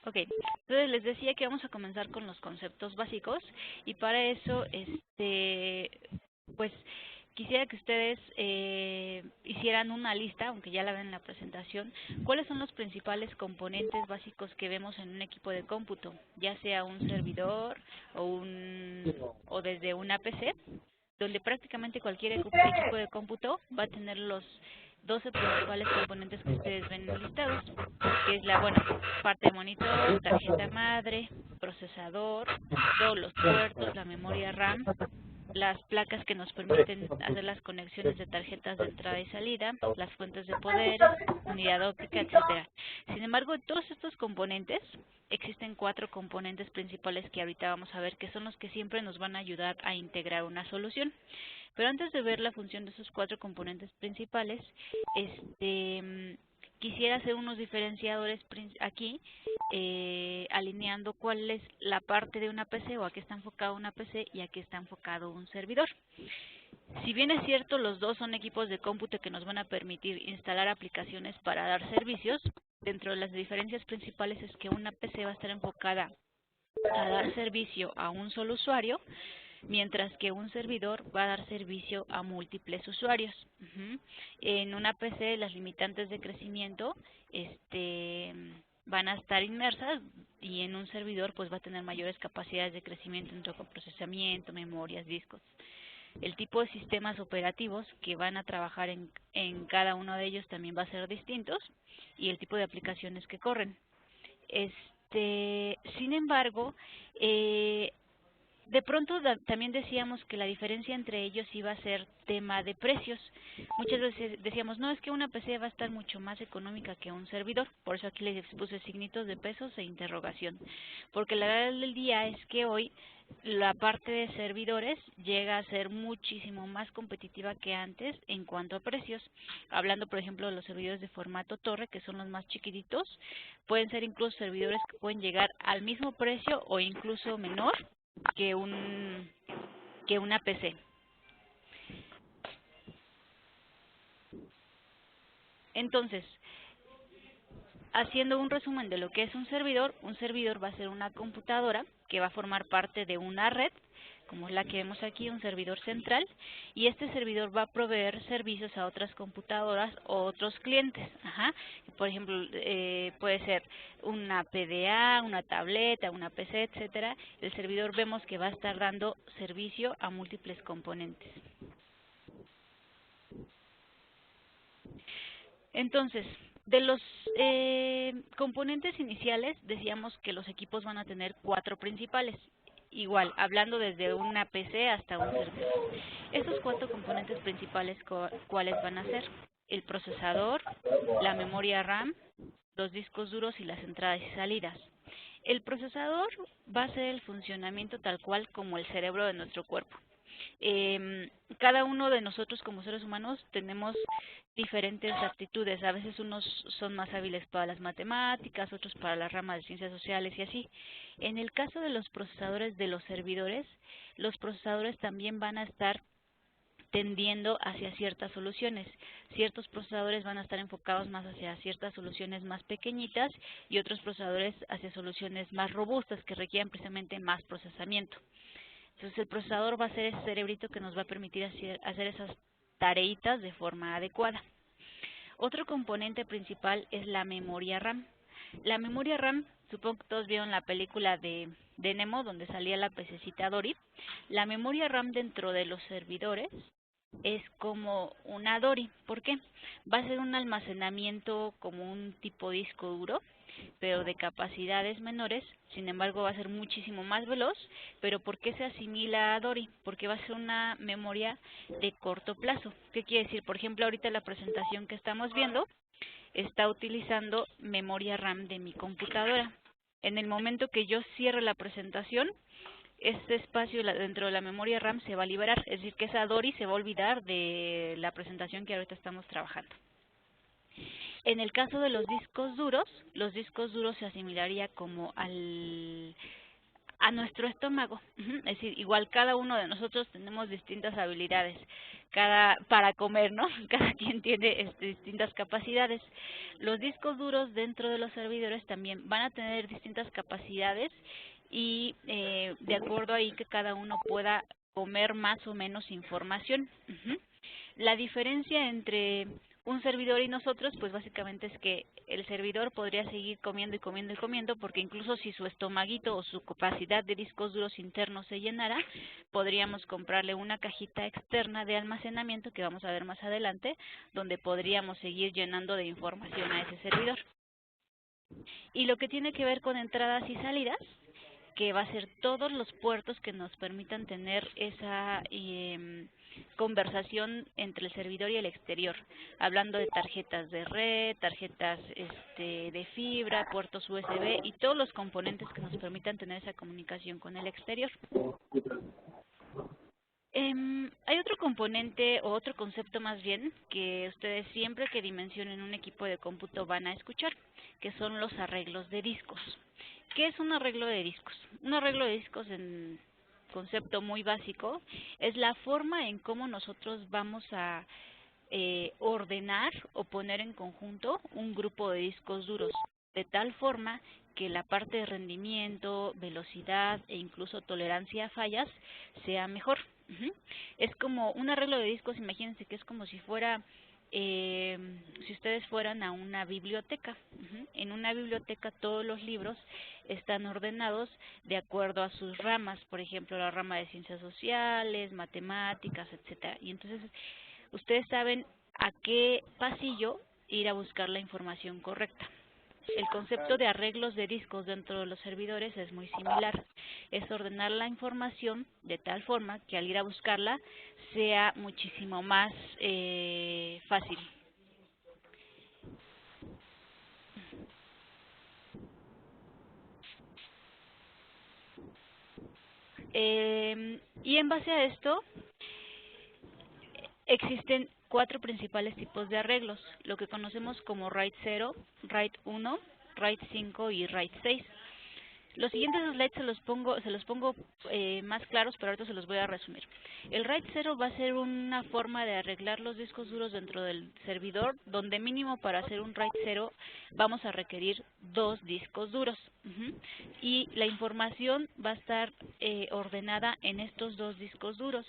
Ok, entonces les decía que vamos a comenzar con los conceptos básicos y para eso, pues quisiera que ustedes hicieran una lista, aunque ya la ven en la presentación, cuáles son los principales componentes básicos que vemos en un equipo de cómputo, ya sea un servidor o desde una PC, donde prácticamente cualquier equipo de cómputo va a tener los 12 principales componentes que ustedes ven listados, que es la, bueno, parte de monitor, tarjeta madre, procesador, todos los puertos, la memoria RAM, las placas que nos permiten hacer las conexiones de tarjetas de entrada y salida, las fuentes de poderes, unidad óptica, etcétera. Sin embargo, de todos estos componentes, existen 4 componentes principales que ahorita vamos a ver, que son los que siempre nos van a ayudar a integrar una solución. Pero antes de ver la función de esos 4 componentes principales, quisiera hacer unos diferenciadores aquí, alineando cuál es la parte de una PC o a qué está enfocado una PC y a qué está enfocado un servidor. Si bien es cierto, los dos son equipos de cómputo que nos van a permitir instalar aplicaciones para dar servicios, dentro de las diferencias principales es que una PC va a estar enfocada a dar servicio a un solo usuario, mientras que un servidor va a dar servicio a múltiples usuarios. En una PC las limitantes de crecimiento van a estar inmersas y en un servidor pues va a tener mayores capacidades de crecimiento en con procesamiento, memorias, discos. El tipo de sistemas operativos que van a trabajar en cada uno de ellos también va a ser distintos y el tipo de aplicaciones que corren. Sin embargo, de pronto también decíamos que la diferencia entre ellos iba a ser tema de precios. Muchas veces decíamos, no, es que una PC va a estar mucho más económica que un servidor. Por eso aquí les puse signitos de pesos e interrogación. Porque la verdad del día es que hoy la parte de servidores llega a ser muchísimo más competitiva que antes en cuanto a precios. Hablando, por ejemplo, de los servidores de formato torre, que son los más chiquititos, pueden ser incluso servidores que pueden llegar al mismo precio o incluso menor que una PC. Entonces, haciendo un resumen de lo que es un servidor va a ser una computadora que va a formar parte de una red, como es la que vemos aquí, un servidor central, y este servidor va a proveer servicios a otras computadoras o otros clientes. Por ejemplo, puede ser una PDA, una tableta, una PC, etcétera. El servidor vemos que va a estar dando servicio a múltiples componentes. Entonces, de los componentes iniciales, decíamos que los equipos van a tener 4 principales. Igual, hablando desde una PC hasta un servidor. Estos 4 componentes principales, ¿cuáles van a ser? El procesador, la memoria RAM, los discos duros y las entradas y salidas. El procesador va a ser el funcionamiento tal cual como el cerebro de nuestro cuerpo. Cada uno de nosotros como seres humanos tenemos diferentes aptitudes. A veces unos son más hábiles para las matemáticas, otros para las ramas de ciencias sociales y así. En el caso de los procesadores de los servidores, los procesadores también van a estar tendiendo hacia ciertas soluciones. Ciertos procesadores van a estar enfocados más hacia ciertas soluciones más pequeñitas y otros procesadores hacia soluciones más robustas que requieran precisamente más procesamiento. Entonces el procesador va a ser ese cerebrito que nos va a permitir hacer esas tareitas de forma adecuada. Otro componente principal es la memoria RAM. La memoria RAM, supongo que todos vieron la película de Nemo donde salía la pececita Dory. La memoria RAM dentro de los servidores es como una Dory. ¿Por qué? Va a ser un almacenamiento como un tipo disco duro, pero de capacidades menores. Sin embargo, va a ser muchísimo más veloz. ¿Pero por qué se asimila a Dory? Porque va a ser una memoria de corto plazo. ¿Qué quiere decir? Por ejemplo, ahorita la presentación que estamos viendo está utilizando memoria RAM de mi computadora. En el momento que yo cierre la presentación, este espacio dentro de la memoria RAM se va a liberar, es decir, que esa Dory se va a olvidar de la presentación que ahorita estamos trabajando. En el caso de los discos duros se asimilaría como a nuestro estómago. Es decir, igual cada uno de nosotros tenemos distintas habilidades para comer, ¿no? Cada quien tiene distintas capacidades. Los discos duros dentro de los servidores también van a tener distintas capacidades y de acuerdo ahí que cada uno pueda comer más o menos información. La diferencia entre un servidor y nosotros, pues básicamente es que el servidor podría seguir comiendo y comiendo y comiendo, porque incluso si su estomaguito o su capacidad de discos duros internos se llenara, podríamos comprarle una cajita externa de almacenamiento, que vamos a ver más adelante, donde podríamos seguir llenando de información a ese servidor. Y lo que tiene que ver con entradas y salidas, que va a ser todos los puertos que nos permitan tener esa conversación entre el servidor y el exterior, hablando de tarjetas de red, tarjetas de fibra, puertos USB y todos los componentes que nos permitan tener esa comunicación con el exterior. Hay otro componente o otro concepto más bien que ustedes siempre que dimensionen un equipo de cómputo van a escuchar, que son los arreglos de discos. ¿Qué es un arreglo de discos? Un arreglo de discos, en concepto muy básico, es la forma en cómo nosotros vamos a ordenar o poner en conjunto un grupo de discos duros, de tal forma que la parte de rendimiento, velocidad e incluso tolerancia a fallas sea mejor. Es como un arreglo de discos, imagínense que es como si fuera, si ustedes fueran a una biblioteca. En una biblioteca todos los libros están ordenados de acuerdo a sus ramas, por ejemplo, la rama de ciencias sociales, matemáticas, etcétera. Y entonces ustedes saben a qué pasillo ir a buscar la información correcta. El concepto de arreglos de discos dentro de los servidores es muy similar. Es ordenar la información de tal forma que al ir a buscarla sea muchísimo más fácil. Y en base a esto, existen 4 principales tipos de arreglos, lo que conocemos como RAID 0, RAID 1, RAID 5 y RAID 6. Los siguientes slides se los pongo más claros, pero ahorita se los voy a resumir. El RAID 0 va a ser una forma de arreglar los discos duros dentro del servidor, donde mínimo para hacer un RAID 0 vamos a requerir 2 discos duros. Y la información va a estar ordenada en estos 2 discos duros,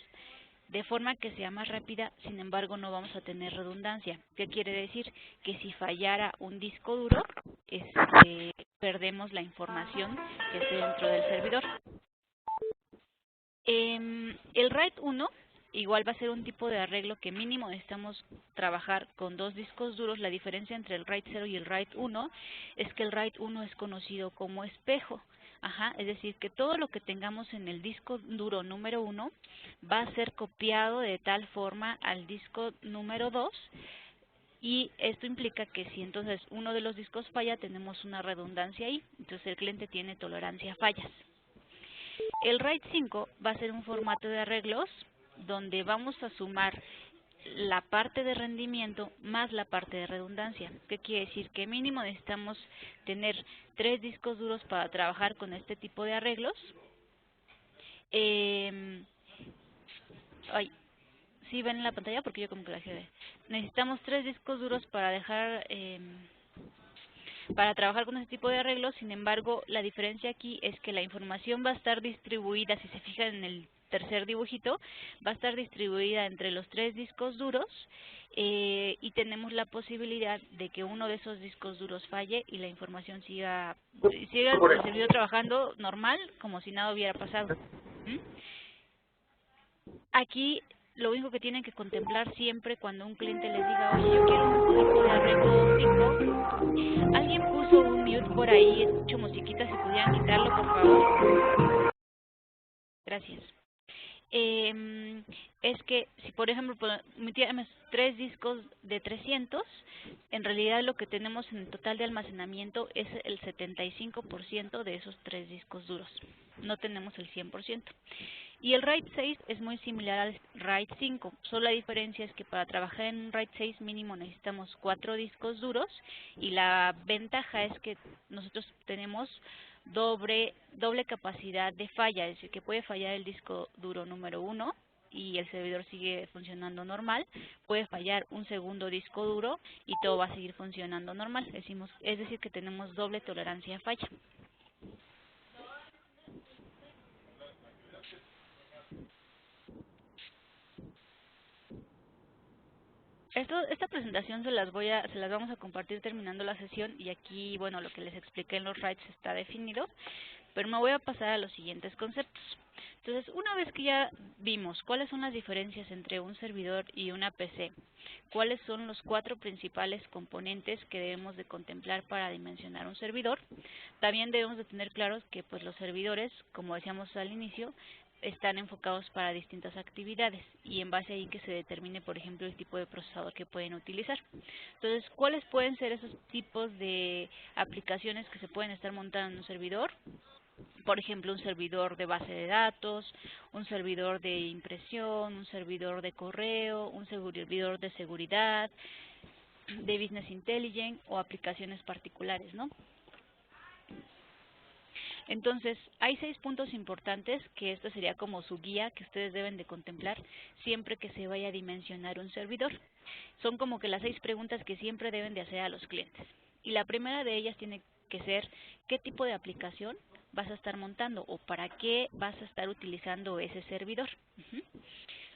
de forma que sea más rápida, sin embargo no vamos a tener redundancia. ¿Qué quiere decir? Que si fallara un disco duro, perdemos la información que esté dentro del servidor. El RAID 1 igual va a ser un tipo de arreglo que mínimo necesitamos trabajar con 2 discos duros. La diferencia entre el RAID 0 y el RAID 1 es que el RAID 1 es conocido como espejo. Es decir, que todo lo que tengamos en el disco duro número 1 va a ser copiado de tal forma al disco número 2, y esto implica que si entonces uno de los discos falla, tenemos una redundancia ahí, entonces el cliente tiene tolerancia a fallas. El RAID 5 va a ser un formato de arreglos donde vamos a sumar la parte de rendimiento más la parte de redundancia. ¿Qué quiere decir? Que mínimo necesitamos tener 3 discos duros para trabajar con este tipo de arreglos. ¿Sí ven en la pantalla? Porque yo como que la dejé de... Necesitamos 3 discos duros para dejar... para trabajar con este tipo de arreglos. Sin embargo, la diferencia aquí es que la información va a estar distribuida, si se fijan en el tercer dibujito, va a estar distribuida entre los 3 discos duros, y tenemos la posibilidad de que uno de esos discos duros falle y la información siga el servidor trabajando normal, como si nada hubiera pasado. Aquí lo único que tienen que contemplar siempre cuando un cliente les diga, oye, yo quiero un tipo de arreglo 5. Alguien puso un mute por ahí, escucho musiquita, si pudieran quitarlo, por favor. Gracias. Es que si por ejemplo metiéramos 3 discos de 300, en realidad lo que tenemos en el total de almacenamiento es el 75% de esos 3 discos duros, no tenemos el 100%. Y el RAID 6 es muy similar al RAID 5, solo la diferencia es que para trabajar en un RAID 6 mínimo necesitamos 4 discos duros, y la ventaja es que nosotros tenemos doble capacidad de falla, es decir, que puede fallar el disco duro número 1 y el servidor sigue funcionando normal, puede fallar un segundo disco duro y todo va a seguir funcionando normal, es decir, que tenemos doble tolerancia a falla. Esta presentación se las vamos a compartir terminando la sesión y aquí, bueno, lo que les expliqué en los RAIDs está definido, pero me voy a pasar a los siguientes conceptos. Entonces, una vez que ya vimos cuáles son las diferencias entre un servidor y una PC, cuáles son los 4 principales componentes que debemos de contemplar para dimensionar un servidor, también debemos de tener claros que pues los servidores, como decíamos al inicio, están enfocados para distintas actividades y en base ahí que se determine, por ejemplo, el tipo de procesador que pueden utilizar. Entonces, ¿cuáles pueden ser esos tipos de aplicaciones que se pueden estar montando en un servidor? Por ejemplo, un servidor de base de datos, un servidor de impresión, un servidor de correo, un servidor de seguridad, de business intelligence o aplicaciones particulares, ¿no? Entonces, hay 6 puntos importantes que esto sería como su guía que ustedes deben de contemplar siempre que se vaya a dimensionar un servidor. Son como que las 6 preguntas que siempre deben de hacer a los clientes. Y la primera de ellas tiene que ser, ¿qué tipo de aplicación vas a estar montando o para qué vas a estar utilizando ese servidor?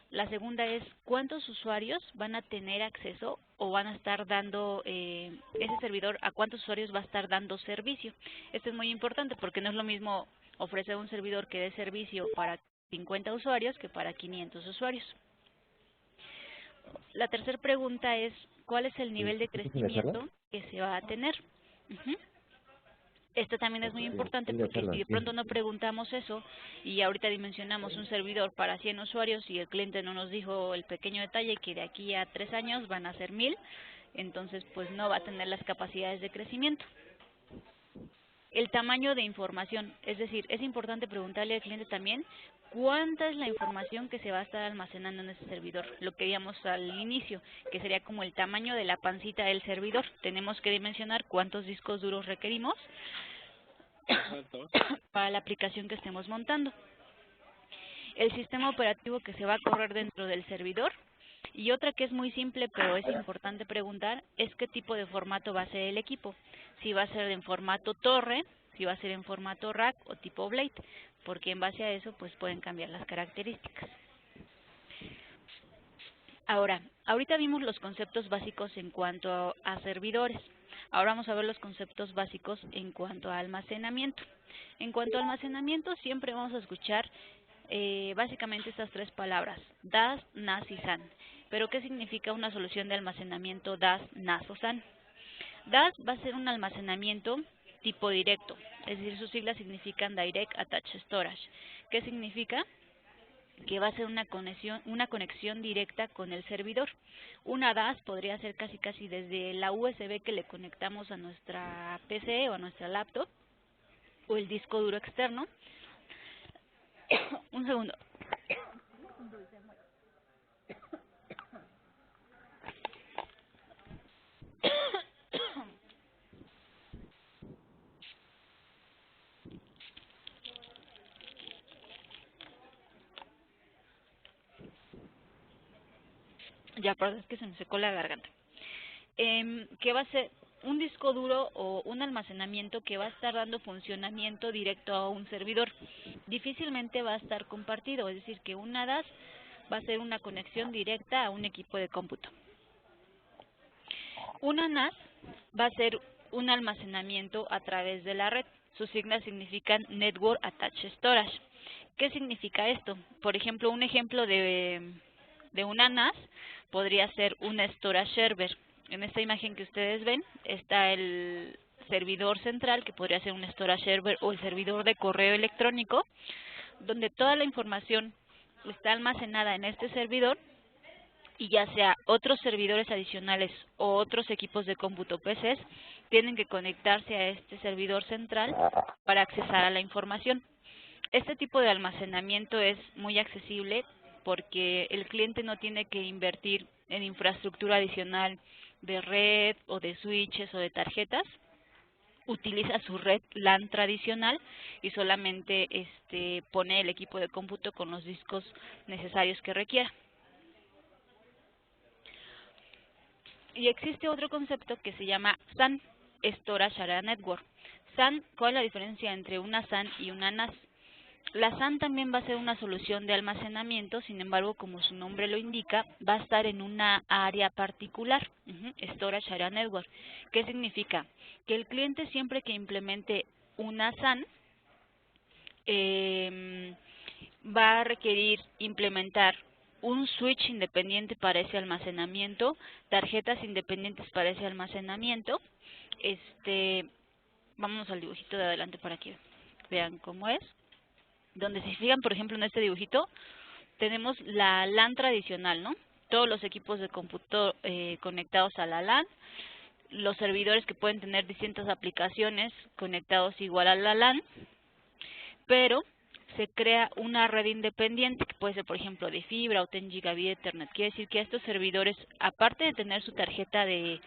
La segunda es, ¿cuántos usuarios van a tener acceso o van a estar dando ese servidor, a cuántos usuarios va a estar dando servicio? Esto es muy importante porque no es lo mismo ofrecer un servidor que dé servicio para 50 usuarios que para 500 usuarios. La tercera pregunta es, ¿cuál es el nivel de crecimiento que se va a tener? Esto también es muy importante porque si de pronto no preguntamos eso y ahorita dimensionamos un servidor para 100 usuarios y el cliente no nos dijo el pequeño detalle que de aquí a 3 años van a ser 1000, entonces pues no va a tener las capacidades de crecimiento. El tamaño de información, es decir, es importante preguntarle al cliente también cuánta es la información que se va a estar almacenando en ese servidor. Lo que veíamos al inicio, que sería como el tamaño de la pancita del servidor. Tenemos que dimensionar cuántos discos duros requerimos para la aplicación que estemos montando. El sistema operativo que se va a correr dentro del servidor. Y otra que es muy simple, pero es importante preguntar, es qué tipo de formato va a ser el equipo. Si va a ser en formato torre, si va a ser en formato rack o tipo blade, porque en base a eso pues pueden cambiar las características. Ahora, ahorita vimos los conceptos básicos en cuanto a servidores. Ahora vamos a ver los conceptos básicos en cuanto a almacenamiento. En cuanto a almacenamiento, siempre vamos a escuchar básicamente estas 3 palabras, DAS, NAS y SAN. ¿Pero qué significa una solución de almacenamiento DAS, NAS o SAN? DAS va a ser un almacenamiento tipo directo, es decir, sus siglas significan Direct Attached Storage. ¿Qué significa? Que va a ser una conexión directa con el servidor. Una DAS podría ser casi desde la USB que le conectamos a nuestra PC o a nuestra laptop, o el disco duro externo. Un segundo. Ya, perdón, es que se me secó la garganta. Que va a ser un disco duro o un almacenamiento que va a estar dando funcionamiento directo a un servidor. Difícilmente va a estar compartido, es decir, que una DAS va a ser una conexión directa a un equipo de cómputo. Una NAS va a ser un almacenamiento a través de la red. Sus siglas significan Network Attached Storage. ¿Qué significa esto? Por ejemplo, un ejemplo de una NAS podría ser un storage server. En esta imagen que ustedes ven está el servidor central, que podría ser un storage server o el servidor de correo electrónico, donde toda la información está almacenada en este servidor y ya sea otros servidores adicionales o otros equipos de cómputo PCs tienen que conectarse a este servidor central para accesar a la información. Este tipo de almacenamiento es muy accesible porque el cliente no tiene que invertir en infraestructura adicional de red o de switches o de tarjetas. utiliza su red LAN tradicional y solamente pone el equipo de cómputo con los discos necesarios que requiera. Y existe otro concepto que se llama SAN, Storage Area Network. SAN, ¿cuál es la diferencia entre una SAN y una NAS? La SAN también va a ser una solución de almacenamiento, sin embargo, como su nombre lo indica, va a estar en una área particular, Storage Area Network. ¿Qué significa? Que el cliente siempre que implemente una SAN, va a requerir implementar un switch independiente para ese almacenamiento, tarjetas independientes para ese almacenamiento. Vámonos al dibujito de adelante para que vean cómo es. Donde si fijan, por ejemplo, en este dibujito, tenemos la LAN tradicional, ¿no? Todos los equipos de cómputo conectados a la LAN, los servidores que pueden tener distintas aplicaciones conectados igual a la LAN, pero se crea una red independiente que puede ser, por ejemplo, de fibra o 10 gigabit Ethernet. Quiere decir que a estos servidores, aparte de tener su tarjeta de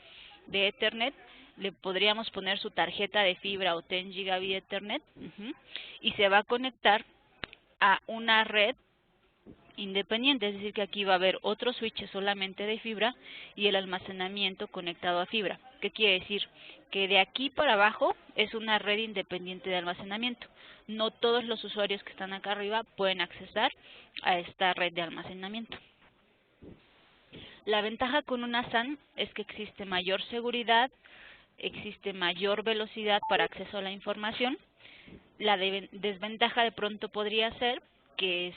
Ethernet, le podríamos poner su tarjeta de fibra o 10 gigabit Ethernet y se va a conectar a una red independiente, es decir que aquí va a haber otro switch solamente de fibra y el almacenamiento conectado a fibra. ¿Qué quiere decir? Que de aquí para abajo es una red independiente de almacenamiento. No todos los usuarios que están acá arriba pueden accesar a esta red de almacenamiento. La ventaja con una SAN es que existe mayor seguridad, existe mayor velocidad para acceso a la información. La desventaja de pronto podría ser que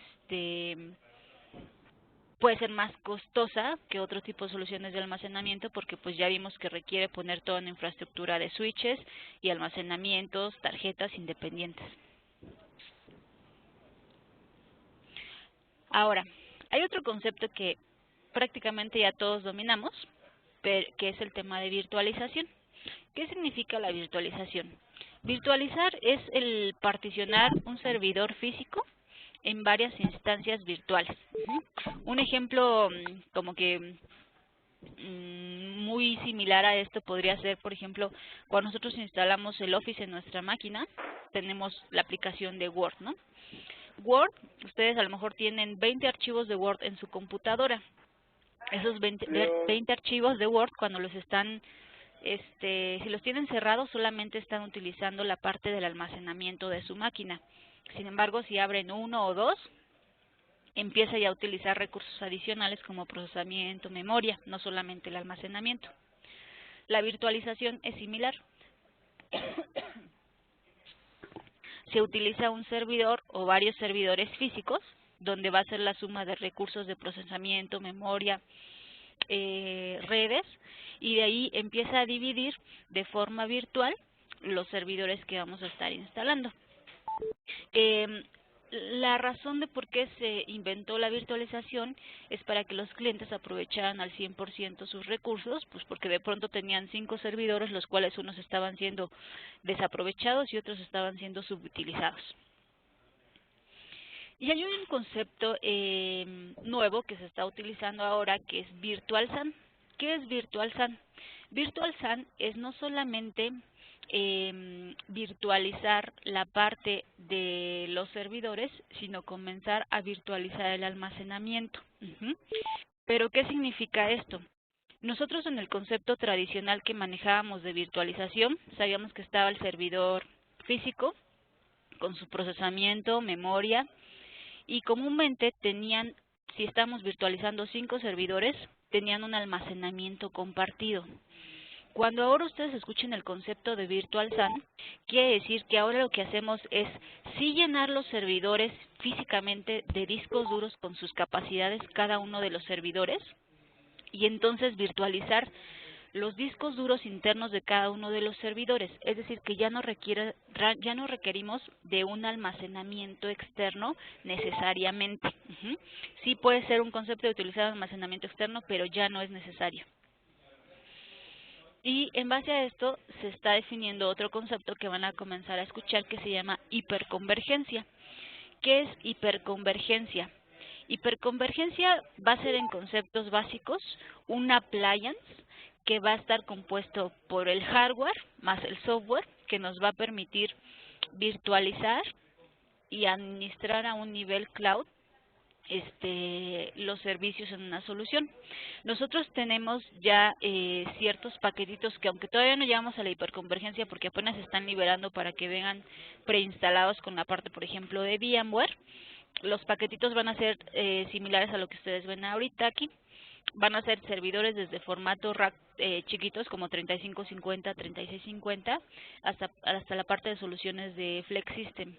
puede ser más costosa que otro tipo de soluciones de almacenamiento porque pues ya vimos que requiere poner toda una infraestructura de switches y almacenamientos, tarjetas independientes. Ahora, hay otro concepto que prácticamente ya todos dominamos, que es el tema de virtualización. ¿Qué significa la virtualización? Virtualizar es el particionar un servidor físico en varias instancias virtuales. Un ejemplo como que muy similar a esto podría ser, por ejemplo, cuando nosotros instalamos el Office en nuestra máquina, tenemos la aplicación de Word, ¿no? Word, ustedes a lo mejor tienen 20 archivos de Word en su computadora. Esos 20 archivos de Word, cuando los están, si los tienen cerrados, solamente están utilizando la parte del almacenamiento de su máquina. Sin embargo, si abren uno o dos, empieza ya a utilizar recursos adicionales como procesamiento, memoria, no solamente el almacenamiento. La virtualización es similar. Se utiliza un servidor o varios servidores físicos, donde va a ser la suma de recursos de procesamiento, memoria, redes, y de ahí empieza a dividir de forma virtual los servidores que vamos a estar instalando. La razón de por qué se inventó la virtualización es para que los clientes aprovecharan al 100% sus recursos, pues porque de pronto tenían 5 servidores, los cuales unos estaban siendo desaprovechados y otros estaban siendo subutilizados. Y hay un concepto nuevo que se está utilizando ahora, que es Virtual SAN. ¿Qué es Virtual SAN? Virtual SAN es no solamente virtualizar la parte de los servidores, sino comenzar a virtualizar el almacenamiento. ¿Pero qué significa esto? Nosotros en el concepto tradicional que manejábamos de virtualización, sabíamos que estaba el servidor físico con su procesamiento, memoria, y comúnmente tenían, si estamos virtualizando 5 servidores, tenían un almacenamiento compartido. Cuando ahora ustedes escuchen el concepto de Virtual SAN, quiere decir que ahora lo que hacemos es sí llenar los servidores físicamente de discos duros con sus capacidades cada uno de los servidores, y entonces virtualizar los discos duros internos de cada uno de los servidores, es decir, que ya no requerimos de un almacenamiento externo necesariamente. Sí puede ser un concepto de utilizar almacenamiento externo, pero ya no es necesario. Y en base a esto se está definiendo otro concepto que van a comenzar a escuchar que se llama hiperconvergencia. ¿Qué es hiperconvergencia? Hiperconvergencia va a ser en conceptos básicos un appliance que va a estar compuesto por el hardware más el software, que nos va a permitir virtualizar y administrar a un nivel cloud los servicios en una solución. Nosotros tenemos ya ciertos paquetitos que, aunque todavía no llegamos a la hiperconvergencia porque apenas se están liberando para que vengan preinstalados con la parte, por ejemplo, de VMware, los paquetitos van a ser similares a lo que ustedes ven ahorita aquí. Van a ser servidores desde formato rack chiquitos como 3550, 3650, hasta la parte de soluciones de Flex System,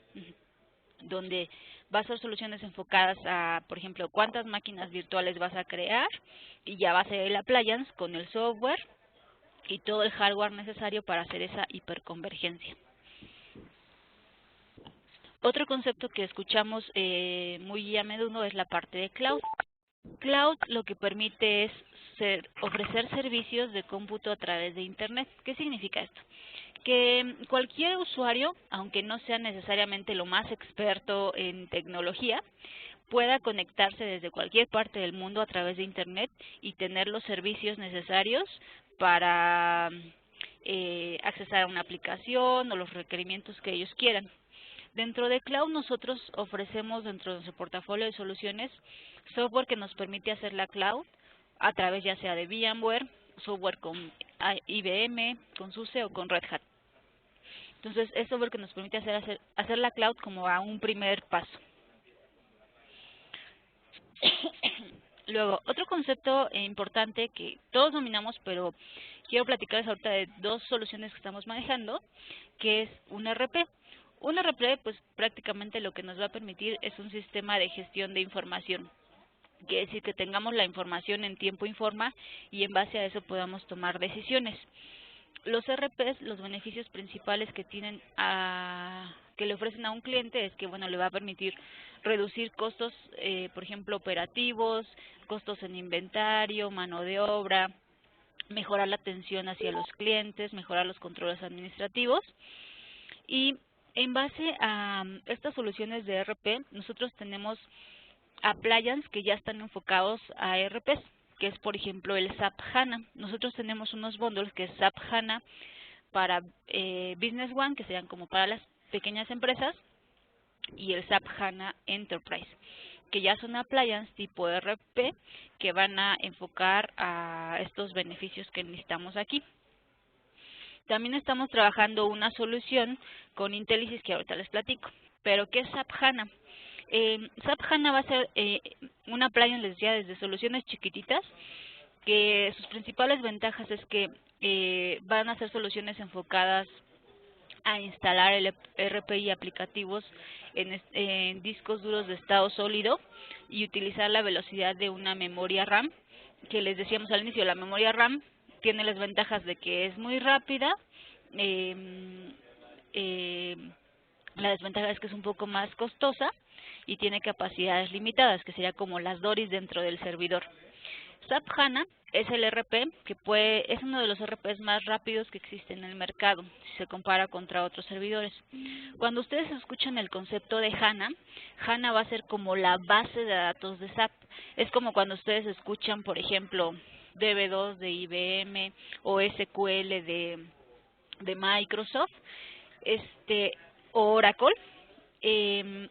donde va a ser soluciones enfocadas a, por ejemplo, cuántas máquinas virtuales vas a crear, y ya va a ser el appliance con el software y todo el hardware necesario para hacer esa hiperconvergencia. Otro concepto que escuchamos muy a menudo es la parte de cloud. Cloud lo que permite es ofrecer servicios de cómputo a través de Internet. ¿Qué significa esto? Que cualquier usuario, aunque no sea necesariamente lo más experto en tecnología, pueda conectarse desde cualquier parte del mundo a través de Internet y tener los servicios necesarios para accesar a una aplicación o los requerimientos que ellos quieran. Dentro de Cloud nosotros ofrecemos dentro de nuestro portafolio de soluciones software que nos permite hacer la Cloud a través ya sea de VMware, software con IBM, con SUSE o con Red Hat. Entonces es software que nos permite hacer la Cloud como a un primer paso. Luego, otro concepto importante que todos dominamos, pero quiero platicarles ahorita de dos soluciones que estamos manejando, que es un ERP. Un ERP, pues prácticamente lo que nos va a permitir es un sistema de gestión de información. Quiere decir que tengamos la información en tiempo y forma y en base a eso podamos tomar decisiones. Los ERPs, los beneficios principales que tienen que le ofrecen a un cliente es que, bueno, le va a permitir reducir costos, por ejemplo, operativos, costos en inventario, mano de obra, mejorar la atención hacia los clientes, mejorar los controles administrativos. Y en base a estas soluciones de ERP, nosotros tenemos appliances que ya están enfocados a ERPs, que es, por ejemplo, el SAP HANA. Nosotros tenemos unos bundles que es SAP HANA para Business One, que serían como para las pequeñas empresas, y el SAP HANA Enterprise, que ya son appliances tipo ERP que van a enfocar a estos beneficios que necesitamos aquí. También estamos trabajando una solución con Intelisys que ahorita les platico. ¿Pero qué es SAP HANA? SAP HANA va a ser una appliance, les decía, desde soluciones chiquititas, que sus principales ventajas es que van a ser soluciones enfocadas a instalar el ERP y aplicativos en discos duros de estado sólido y utilizar la velocidad de una memoria RAM, que les decíamos al inicio, la memoria RAM tiene las ventajas de que es muy rápida, la desventaja es que es un poco más costosa y tiene capacidades limitadas, que sería como las DORIs dentro del servidor. SAP HANA es el ERP que es uno de los ERPs más rápidos que existen en el mercado, si se compara contra otros servidores. Cuando ustedes escuchan el concepto de HANA, HANA va a ser como la base de datos de SAP. Es como cuando ustedes escuchan, por ejemplo, DB2 de IBM o SQL de Microsoft, o Oracle.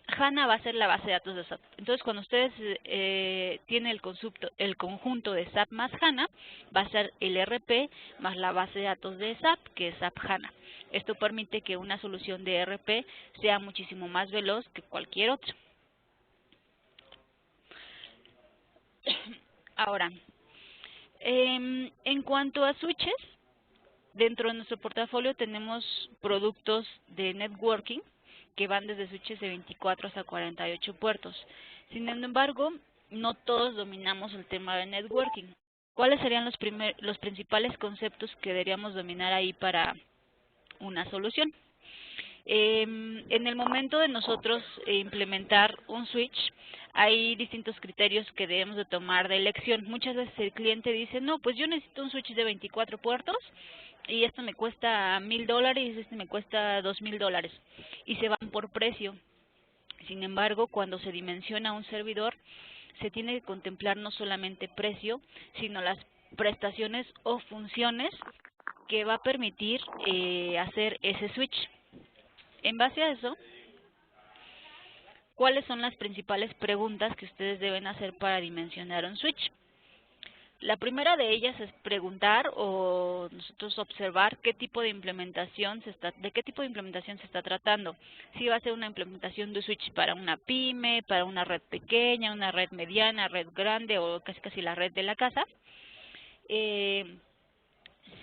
HANA va a ser la base de datos de SAP. Entonces, cuando ustedes tienen el conjunto de SAP más HANA, va a ser el ERP más la base de datos de SAP, que es SAP HANA. Esto permite que una solución de ERP sea muchísimo más veloz que cualquier otra. Ahora, en cuanto a switches, dentro de nuestro portafolio tenemos productos de networking que van desde switches de 24 hasta 48 puertos. Sin embargo, no todos dominamos el tema de networking. ¿Cuáles serían los principales conceptos que deberíamos dominar ahí para una solución? En el momento de nosotros implementar un switch, hay distintos criterios que debemos de tomar de elección. Muchas veces el cliente dice, no, pues yo necesito un switch de 24 puertos y esto me cuesta $1000 y este me cuesta $2000 y se van por precio. Sin embargo, cuando se dimensiona un servidor, se tiene que contemplar no solamente precio, sino las prestaciones o funciones que va a permitir hacer ese switch. En base a eso, ¿cuáles son las principales preguntas que ustedes deben hacer para dimensionar un switch? La primera de ellas es preguntar o nosotros observar qué tipo de implementación de qué tipo de implementación se está tratando. Si va a ser una implementación de switch para una pyme, para una red pequeña, una red mediana, red grande o casi la red de la casa.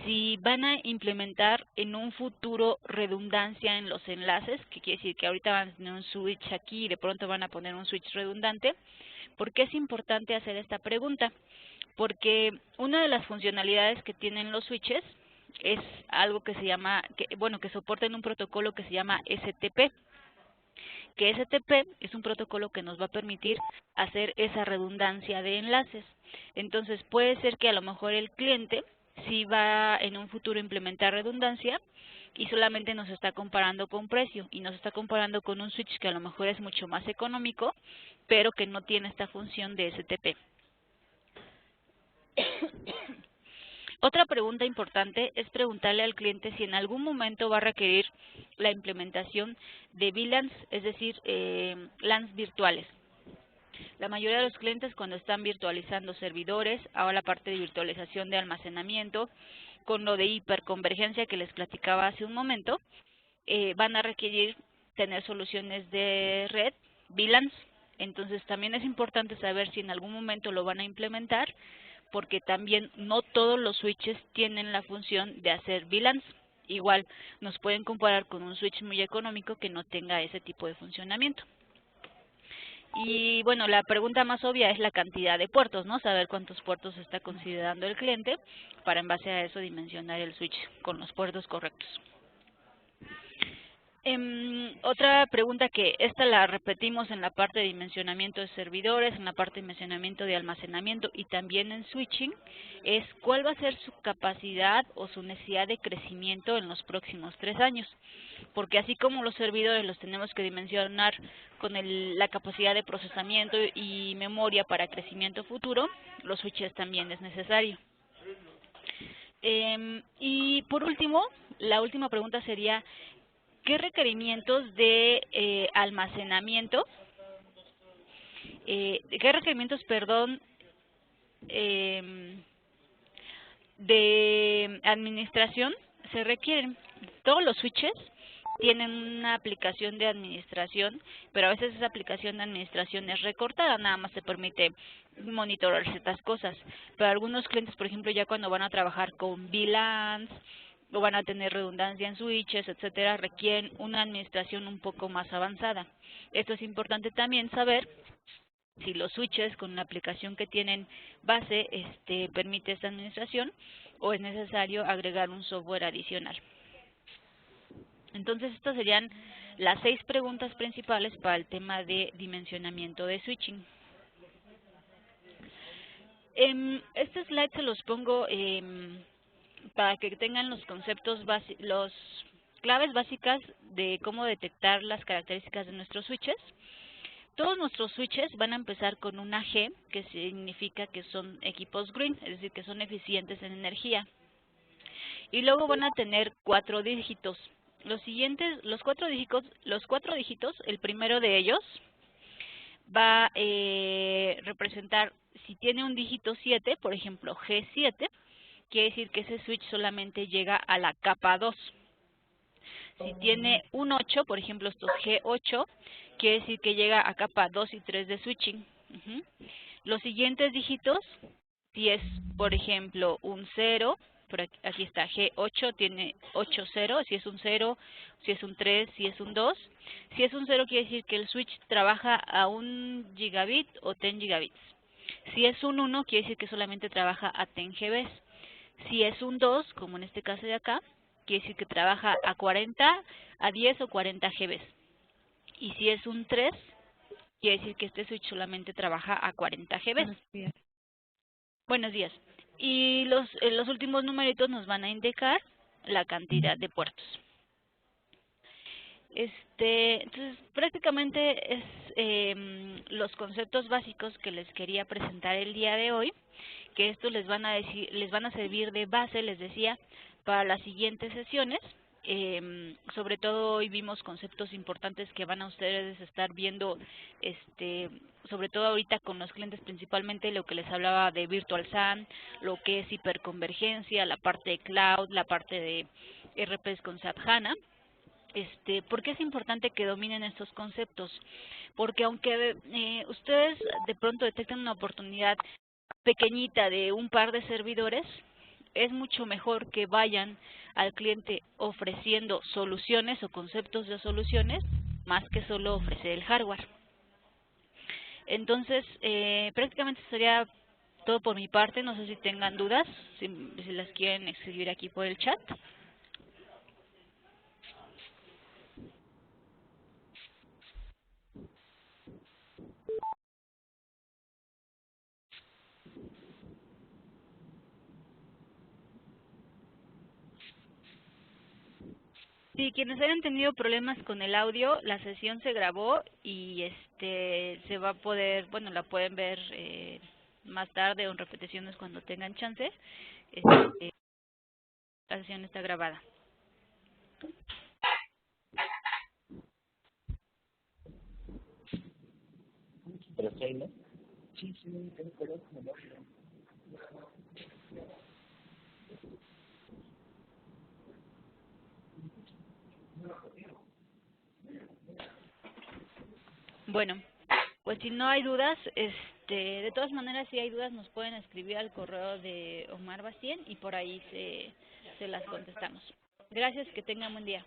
Si van a implementar en un futuro redundancia en los enlaces, que quiere decir que ahorita van a tener un switch aquí y de pronto van a poner un switch redundante. ¿Por qué es importante hacer esta pregunta? Porque una de las funcionalidades que tienen los switches es algo que se llama, que soportan un protocolo que se llama STP. Que STP es un protocolo que nos va a permitir hacer esa redundancia de enlaces. Entonces puede ser que a lo mejor el cliente sí va en un futuro a implementar redundancia y solamente nos está comparando con precio y nos está comparando con un switch que a lo mejor es mucho más económico, pero que no tiene esta función de STP. Otra pregunta importante es preguntarle al cliente si en algún momento va a requerir la implementación de VLANs, es decir, LANs virtuales. La mayoría de los clientes cuando están virtualizando servidores, ahora la parte de virtualización de almacenamiento, con lo de hiperconvergencia que les platicaba hace un momento, van a requerir tener soluciones de red, VLANs. Entonces también es importante saber si en algún momento lo van a implementar, porque también no todos los switches tienen la función de hacer VLANs. Igual nos pueden comparar con un switch muy económico que no tenga ese tipo de funcionamiento. Y bueno, la pregunta más obvia es la cantidad de puertos, ¿no? Saber cuántos puertos está considerando el cliente para en base a eso dimensionar el switch con los puertos correctos. Otra pregunta que esta la repetimos en la parte de dimensionamiento de servidores, en la parte de dimensionamiento de almacenamiento y también en switching, es cuál va a ser su capacidad o su necesidad de crecimiento en los próximos 3 años. Porque así como los servidores los tenemos que dimensionar con la capacidad de procesamiento y memoria para crecimiento futuro, los switches también es necesario. Y por último, la última pregunta sería, ¿qué requerimientos de almacenamiento, de administración se requieren? Todos los switches tienen una aplicación de administración, pero a veces esa aplicación de administración es recortada, nada más te permite monitorear ciertas cosas. Pero algunos clientes, por ejemplo, ya cuando van a trabajar con VLANs, o van a tener redundancia en switches, etcétera, requieren una administración un poco más avanzada. Esto es importante también saber si los switches con la aplicación que tienen base permite esta administración o es necesario agregar un software adicional. Entonces estas serían las 6 preguntas principales para el tema de dimensionamiento de switching. Este slide se los pongo para que tengan los conceptos los claves básicas de cómo detectar las características de nuestros switches. Todos nuestros switches van a empezar con una G, que significa que son equipos green, es decir, que son eficientes en energía. Y luego van a tener 4 dígitos. Los cuatro dígitos, el primero de ellos va a representar, si tiene un dígito 7, por ejemplo G7, quiere decir que ese switch solamente llega a la capa 2. Si tiene un 8, por ejemplo estos G8, quiere decir que llega a capa 2 y 3 de switching. Los siguientes dígitos, si es por ejemplo un 0, por aquí está G8, tiene 8, 0, si es un 0, si es un 3, si es un 2. Si es un 0 quiere decir que el switch trabaja a 1 gigabit o 10 gigabits. Si es un 1 quiere decir que solamente trabaja a 10 GB. Si es un 2, como en este caso de acá, quiere decir que trabaja a 40, a 10 o 40 GB. Y si es un 3, quiere decir que este switch solamente trabaja a 40 GB. Buenos días. Buenos días. Y los últimos numeritos nos van a indicar la cantidad de puertos. Entonces, prácticamente es los conceptos básicos que les quería presentar el día de hoy, que estos les van a servir de base, les decía, para las siguientes sesiones. Sobre todo hoy vimos conceptos importantes que van a ustedes estar viendo, sobre todo ahorita con los clientes, principalmente lo que les hablaba de Virtual SAN, lo que es hiperconvergencia, la parte de cloud, la parte de RPs con SAP HANA. ¿Por qué es importante que dominen estos conceptos? Porque aunque ustedes de pronto detecten una oportunidad pequeñita de un par de servidores, es mucho mejor que vayan al cliente ofreciendo soluciones o conceptos de soluciones más que solo ofrecer el hardware. Entonces, prácticamente sería todo por mi parte. No sé si tengan dudas, si las quieren escribir aquí por el chat. Sí, quienes hayan tenido problemas con el audio, la sesión se grabó y se va a poder, bueno, la pueden ver más tarde o en repeticiones cuando tengan chance. La sesión está grabada. Bueno, pues si no hay dudas, de todas maneras, si hay dudas nos pueden escribir al correo de Omar Bastien y por ahí se las contestamos. Gracias, que tengan buen día.